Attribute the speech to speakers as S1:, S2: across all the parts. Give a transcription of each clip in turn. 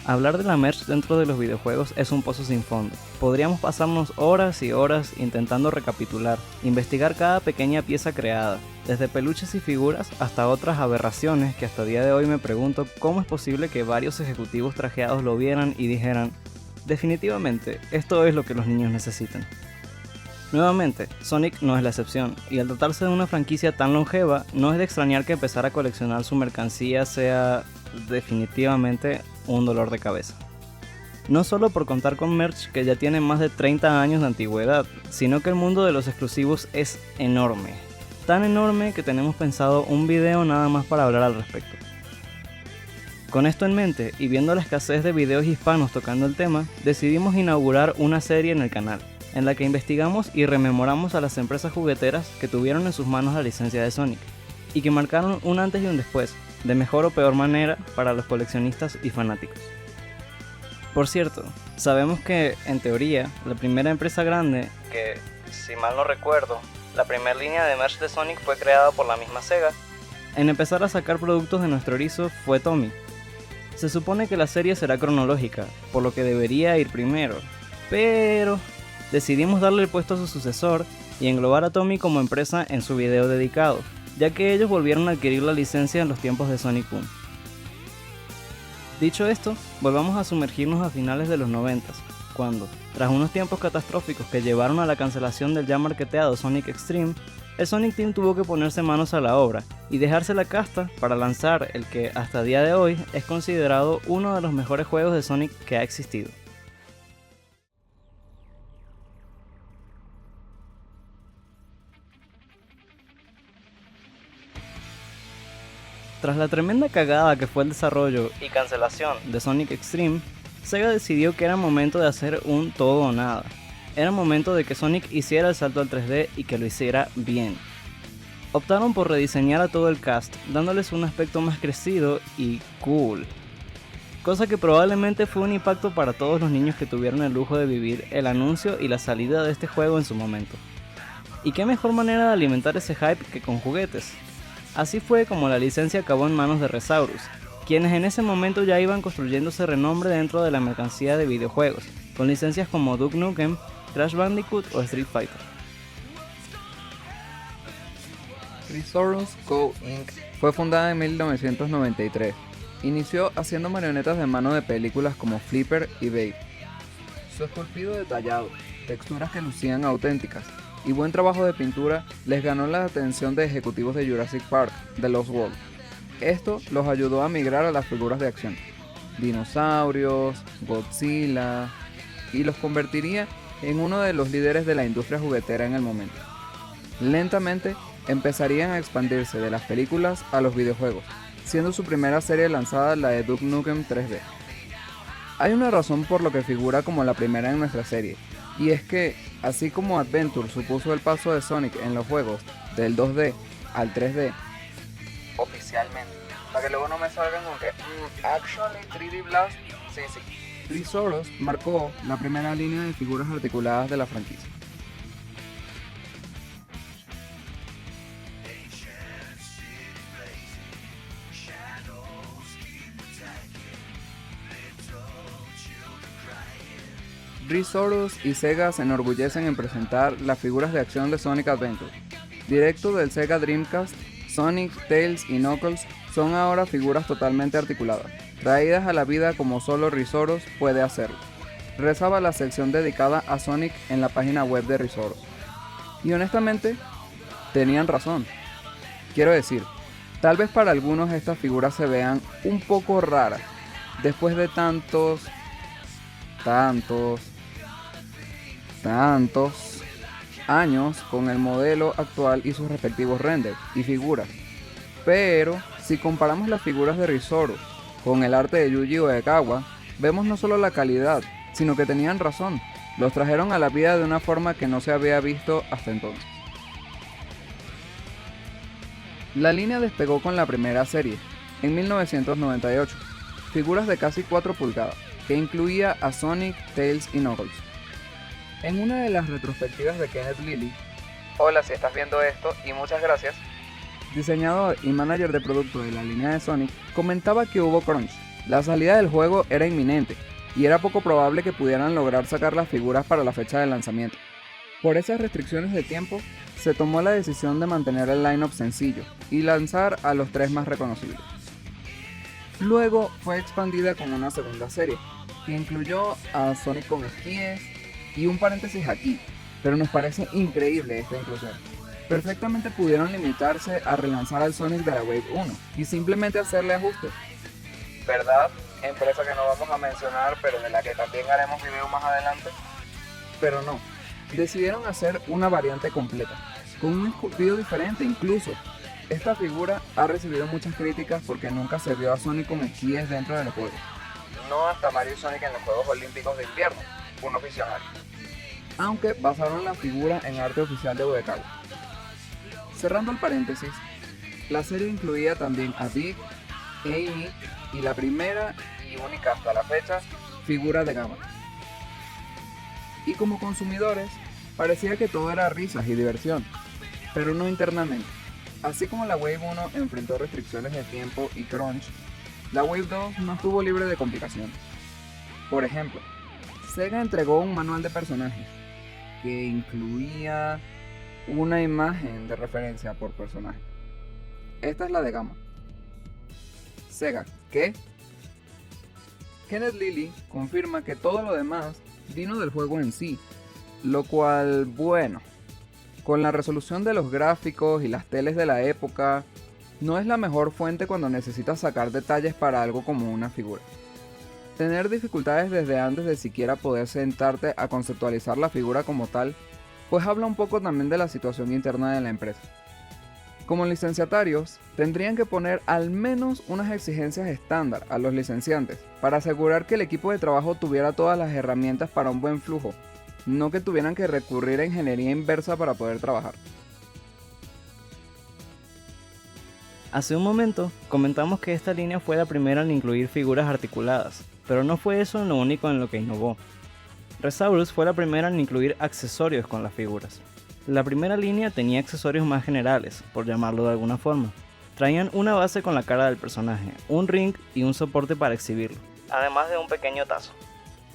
S1: Hablar de la merch dentro de los videojuegos es un pozo sin fondo. Podríamos pasarnos horas y horas intentando recapitular, investigar cada pequeña pieza creada, desde peluches y figuras hasta otras aberraciones que hasta día de hoy me pregunto cómo es posible que varios ejecutivos trajeados lo vieran y dijeran, definitivamente, esto es lo que los niños necesitan. Nuevamente, Sonic no es la excepción, y al tratarse de una franquicia tan longeva, no es de extrañar que empezar a coleccionar su mercancía sea definitivamente un dolor de cabeza. No solo por contar con merch que ya tiene más de 30 años de antigüedad, sino que el mundo de los exclusivos es enorme. Tan enorme que tenemos pensado un video nada más para hablar al respecto. Con esto en mente, y viendo la escasez de videos hispanos tocando el tema, decidimos inaugurar una serie en el canal, en la que investigamos y rememoramos a las empresas jugueteras que tuvieron en sus manos la licencia de Sonic, y que marcaron un antes y un después, de mejor o peor manera para los coleccionistas y fanáticos. Por cierto, sabemos que, en teoría, la primera empresa grande, que, si mal no recuerdo, la primera línea de merch de Sonic fue creada por la misma Sega, en empezar a sacar productos de nuestro erizo fue Tommy. Se supone que la serie será cronológica, por lo que debería ir primero, pero decidimos darle el puesto a su sucesor y englobar a Tommy como empresa en su video dedicado, ya que ellos volvieron a adquirir la licencia en los tiempos de Sonic 1. Dicho esto, volvamos a sumergirnos a finales de los 90, cuando, tras unos tiempos catastróficos que llevaron a la cancelación del ya marketeado Sonic Extreme, el Sonic Team tuvo que ponerse manos a la obra y dejarse la casta para lanzar el que hasta día de hoy es considerado uno de los mejores juegos de Sonic que ha existido. Tras la tremenda cagada que fue el desarrollo y cancelación de Sonic Extreme, Sega decidió que era momento de hacer un todo o nada. Era momento de que Sonic hiciera el salto al 3D y que lo hiciera bien. Optaron por rediseñar a todo el cast, dándoles un aspecto más crecido y cool. Cosa que probablemente fue un impacto para todos los niños que tuvieron el lujo de vivir el anuncio y la salida de este juego en su momento. Y qué mejor manera de alimentar ese hype que con juguetes. Así fue como la licencia acabó en manos de Resaurus, quienes en ese momento ya iban construyéndose renombre dentro de la mercancía de videojuegos, con licencias como Duke Nukem, Crash Bandicoot o Street Fighter.
S2: Resource Co. Inc. fue fundada en 1993. Inició haciendo marionetas de mano de películas como Flipper y Babe. Su esculpido detallado, texturas que lucían auténticas y buen trabajo de pintura les ganó la atención de ejecutivos de Jurassic Park, The Lost World. Esto los ayudó a migrar a las figuras de acción, dinosaurios, Godzilla, y los convertiría en uno de los líderes de la industria juguetera en el momento. Lentamente empezarían a expandirse de las películas a los videojuegos, siendo su primera serie lanzada la de Duke Nukem 3D. Hay una razón por lo que figura como la primera en nuestra serie, y es que, así como Adventure supuso el paso de Sonic en los juegos del 2D al 3D, oficialmente, para que luego no me salgan con que actually 3D Blast, sí. Resource marcó la primera línea de figuras articuladas de la franquicia. Resource y Sega se enorgullecen en presentar las figuras de acción de Sonic Adventure. Directo del Sega Dreamcast, Sonic, Tails y Knuckles son ahora figuras totalmente articuladas, traídas a la vida como solo Resource puede hacerlo. Rezaba la sección dedicada a Sonic en la página web de Resource. Y honestamente, tenían razón. Quiero decir, tal vez para algunos estas figuras se vean un poco raras, después de tantos años con el modelo actual y sus respectivos renders y figuras. Pero si comparamos las figuras de Resource con el arte de Yuji Uekawa, vemos no solo la calidad, sino que tenían razón. Los trajeron a la vida de una forma que no se había visto hasta entonces. La línea despegó con la primera serie, en 1998, figuras de casi 4 pulgadas, que incluía a Sonic, Tails y Knuckles. En una de las retrospectivas de Kenneth Lilly, hola si estás viendo esto y muchas gracias, diseñador y manager de producto de la línea de Sonic, comentaba que hubo crunch, La salida del juego era inminente, y era poco probable que pudieran lograr sacar las figuras para la fecha de lanzamiento. Por esas restricciones de tiempo, se tomó la decisión de mantener el line-up sencillo y lanzar a los 3 más reconocibles. Luego fue expandida con una segunda serie, que incluyó a Sonic con esquíes, y un paréntesis aquí, pero nos parece increíble esta inclusión. Perfectamente pudieron limitarse a relanzar al Sonic de la Wave 1 y simplemente hacerle ajustes. ¿Verdad? Empresa que no vamos a mencionar, pero de la que también haremos video más adelante. Pero no, decidieron hacer una variante completa, con un esculpido diferente incluso. Esta figura ha recibido muchas críticas porque nunca se vio a Sonic con esquíes dentro del juego. No hasta Mario y Sonic en los Juegos Olímpicos de Invierno, un visionario. Aunque basaron la figura en arte oficial de Budokai. Cerrando el paréntesis, la serie incluía también a Big, Amy y la primera y única hasta la fecha figura de Gamma. Y como consumidores, parecía que todo era risas y diversión, pero no internamente. Así como la Wave 1 enfrentó restricciones de tiempo y crunch, la Wave 2 no estuvo libre de complicaciones. Por ejemplo, Sega entregó un manual de personajes que incluía una imagen de referencia por personaje. Esta es la de Gamma. Sega, ¿qué? Kenneth Lilly confirma que todo lo demás vino del juego en sí, lo cual, bueno, con la resolución de los gráficos y las teles de la época, no es la mejor fuente cuando necesitas sacar detalles para algo como una figura. Tener dificultades desde antes de siquiera poder sentarte a conceptualizar la figura como tal, pues habla un poco también de la situación interna de la empresa. Como licenciatarios, tendrían que poner al menos unas exigencias estándar a los licenciantes para asegurar que el equipo de trabajo tuviera todas las herramientas para un buen flujo, no que tuvieran que recurrir a ingeniería inversa para poder trabajar.
S1: Hace un momento comentamos que esta línea fue la primera en incluir figuras articuladas, pero no fue eso lo único en lo que innovó. Resaurus fue la primera en incluir accesorios con las figuras. La primera línea tenía accesorios más generales, por llamarlo de alguna forma. Traían una base con la cara del personaje, un ring y un soporte para exhibirlo, además de un pequeño tazo.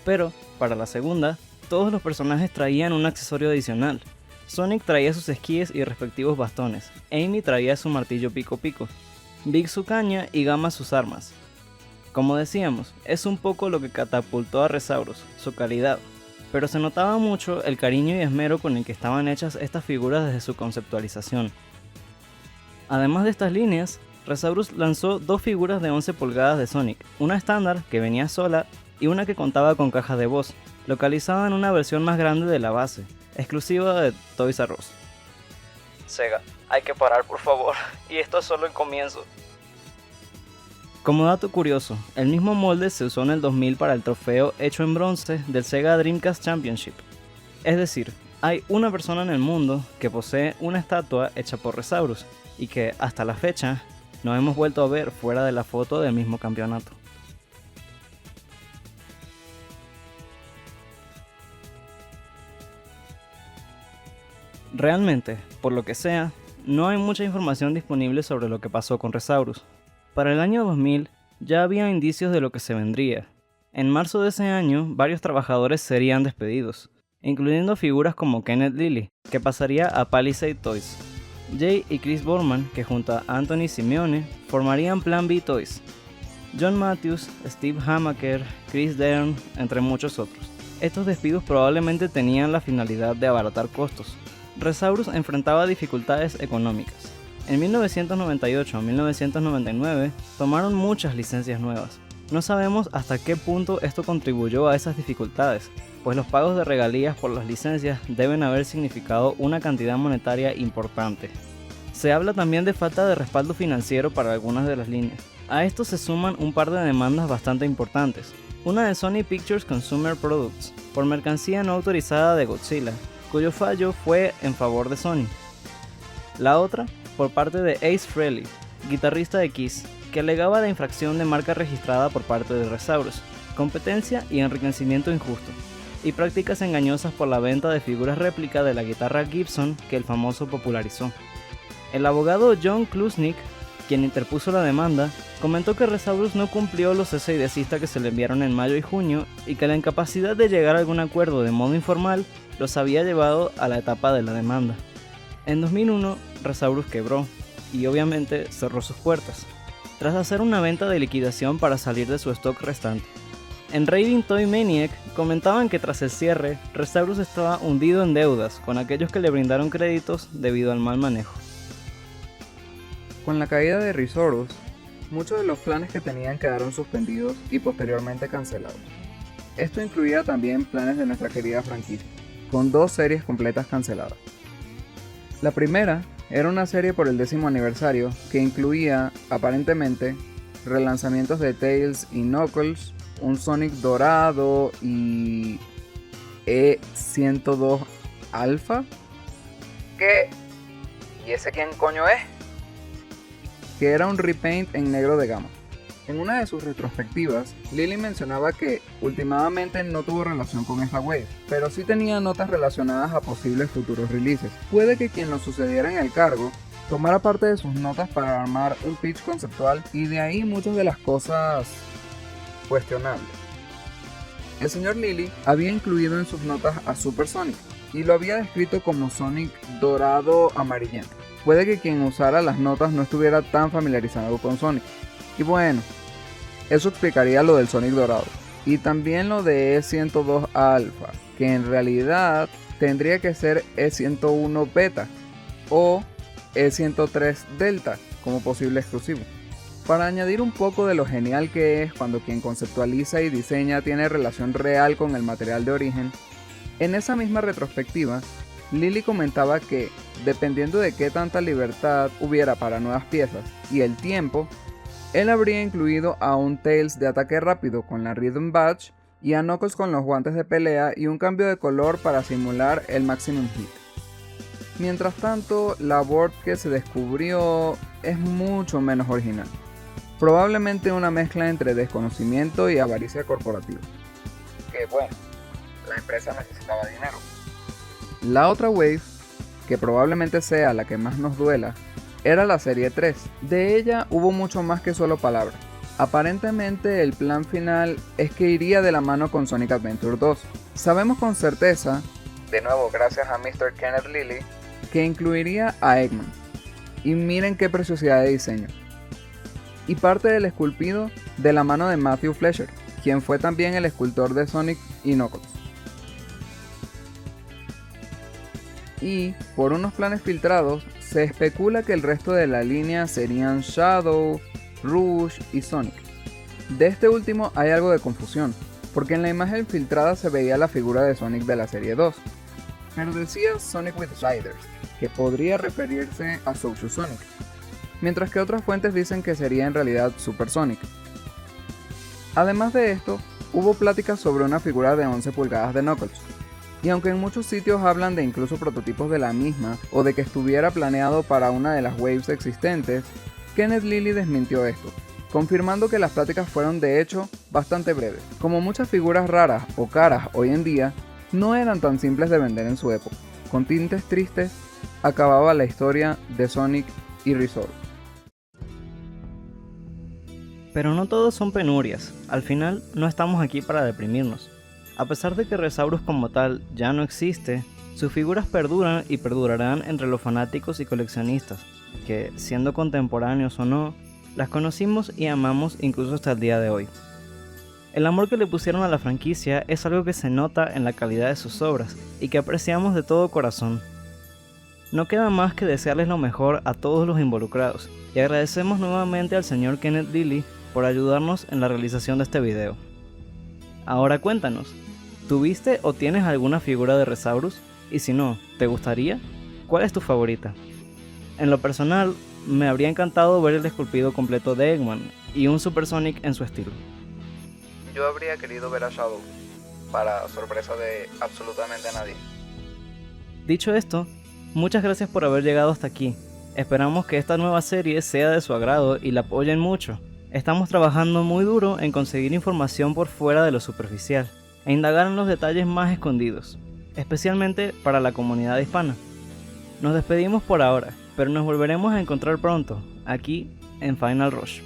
S1: Pero, para la segunda, todos los personajes traían un accesorio adicional. Sonic traía sus esquíes y respectivos bastones, Amy traía su martillo pico pico, Big su caña y Gamma sus armas. Como decíamos, es un poco lo que catapultó a Resaurus, su calidad, pero se notaba mucho el cariño y esmero con el que estaban hechas estas figuras desde su conceptualización. Además de estas líneas, Resaurus lanzó 2 figuras de 11 pulgadas de Sonic, una estándar que venía sola y una que contaba con caja de voz, localizada en una versión más grande de la base, exclusiva de Toys R Us. Sega, hay que parar por favor, y esto es solo el comienzo. Como dato curioso, el mismo molde se usó en el 2000 para el trofeo hecho en bronce del Sega Dreamcast Championship. Es decir, hay una persona en el mundo que posee una estatua hecha por Resaurus y que hasta la fecha no hemos vuelto a ver fuera de la foto del mismo campeonato. Realmente, por lo que sea, no hay mucha información disponible sobre lo que pasó con Resaurus. Para el año 2000 ya había indicios de lo que se vendría. En marzo de ese año, varios trabajadores serían despedidos, incluyendo figuras como Kenneth Lilly, que pasaría a Palisade Toys, Jay y Chris Borman, que junto a Anthony Simeone formarían Plan B Toys, John Matthews, Steve Hamaker, Chris Dern, entre muchos otros. Estos despidos probablemente tenían la finalidad de abaratar costos. Resaurus enfrentaba dificultades económicas. En 1998 a 1999 tomaron muchas licencias nuevas. No sabemos hasta qué punto esto contribuyó a esas dificultades, pues los pagos de regalías por las licencias deben haber significado una cantidad monetaria importante. Se habla también de falta de respaldo financiero para algunas de las líneas. A esto se suman un par de demandas bastante importantes. Una de Sony Pictures Consumer Products, por mercancía no autorizada de Godzilla, cuyo fallo fue en favor de Sony. La otra, por parte de Ace Frehley, guitarrista de Kiss, que alegaba la infracción de marca registrada por parte de Resaurus, competencia y enriquecimiento injusto, y prácticas engañosas por la venta de figuras réplica de la guitarra Gibson que el famoso popularizó. El abogado John Klusnick, quien interpuso la demanda, Comentó que Resaurus no cumplió los cese y desista que se le enviaron en mayo y junio y que la incapacidad de llegar a algún acuerdo de modo informal los había llevado a la etapa de la demanda. En 2001, Resaurus quebró y obviamente cerró sus puertas, tras hacer una venta de liquidación para salir de su stock restante. En Raving Toy Maniac comentaban que tras el cierre, Resaurus estaba hundido en deudas con aquellos que le brindaron créditos debido al mal manejo.
S2: Con la caída de Resaurus, muchos de los planes que tenían quedaron suspendidos y posteriormente cancelados. Esto incluía también planes de nuestra querida franquicia, con 2 series completas canceladas. La primera era una serie por el 10º aniversario que incluía, aparentemente, relanzamientos de Tails y Knuckles, un Sonic dorado y E102 Alpha. ¿Qué? ¿Y ese quién coño es? Que era un repaint en negro de gama. En una de sus retrospectivas, Lily mencionaba que últimamente no tuvo relación con esta wave, pero sí tenía notas relacionadas a posibles futuros releases. Puede que quien lo sucediera en el cargo tomara parte de sus notas para armar un pitch conceptual y de ahí muchas de las cosas cuestionables. El señor Lily había incluido en sus notas a Super Sonic y lo había descrito como Sonic dorado amarillento. Puede que quien usara las notas no estuviera tan familiarizado con Sonic. Y bueno, eso explicaría lo del Sonic dorado. Y también lo de E102 Alpha, que en realidad tendría que ser E101 Beta o E103 Delta como posible exclusivo. Para añadir un poco de lo genial que es cuando quien conceptualiza y diseña tiene relación real con el material de origen, en esa misma retrospectiva, Lily comentaba que, dependiendo de qué tanta libertad hubiera para nuevas piezas y el tiempo, él habría incluido a un Tails de ataque rápido con la Rhythm Badge y a Knuckles con los guantes de pelea y un cambio de color para simular el Maximum Hit. Mientras tanto, la board que se descubrió es mucho menos original. Probablemente una mezcla entre desconocimiento y avaricia corporativa. Que bueno, la empresa necesitaba dinero. La otra wave, que probablemente sea la que más nos duela, era la serie 3. De ella hubo mucho más que solo palabras. Aparentemente el plan final es que iría de la mano con Sonic Adventure 2. Sabemos con certeza, de nuevo gracias a Mr. Kenneth Lily, que incluiría a Eggman. Y miren qué preciosidad de diseño. Y parte del esculpido de la mano de Matthew Fleischer, quien fue también el escultor de Sonic y Knuckles. Y, por unos planes filtrados, se especula que el resto de la línea serían Shadow, Rouge y Sonic. De este último hay algo de confusión, porque en la imagen filtrada se veía la figura de Sonic de la serie 2, pero decía Sonic with Sliders, que podría referirse a Social Sonic, mientras que otras fuentes dicen que sería en realidad Super Sonic. Además de esto, hubo pláticas sobre una figura de 11 pulgadas de Knuckles, y aunque en muchos sitios hablan de incluso prototipos de la misma o de que estuviera planeado para una de las waves existentes, Kenneth Lily desmintió esto, confirmando que las pláticas fueron de hecho bastante breves. Como muchas figuras raras o caras hoy en día, no eran tan simples de vender en su época. Con tintes tristes, acababa la historia de Sonic y Resaurus.
S1: Pero no todos son penurias, al final no estamos aquí para deprimirnos. A pesar de que Resaurus como tal ya no existe, sus figuras perduran y perdurarán entre los fanáticos y coleccionistas, que, siendo contemporáneos o no, las conocimos y amamos incluso hasta el día de hoy. El amor que le pusieron a la franquicia es algo que se nota en la calidad de sus obras y que apreciamos de todo corazón. No queda más que desearles lo mejor a todos los involucrados y agradecemos nuevamente al señor Kenneth Lily por ayudarnos en la realización de este video. Ahora cuéntanos, ¿tuviste o tienes alguna figura de Resaurus? Y si no, ¿te gustaría? ¿Cuál es tu favorita? En lo personal, me habría encantado ver el esculpido completo de Eggman y un Super Sonic en su estilo.
S2: Yo habría querido ver a Shadow, para sorpresa de absolutamente nadie.
S1: Dicho esto, muchas gracias por haber llegado hasta aquí. Esperamos que esta nueva serie sea de su agrado y la apoyen mucho. Estamos trabajando muy duro en conseguir información por fuera de lo superficial e indagar en los detalles más escondidos, especialmente para la comunidad hispana. Nos despedimos por ahora, pero nos volveremos a encontrar pronto, aquí en Final Rush.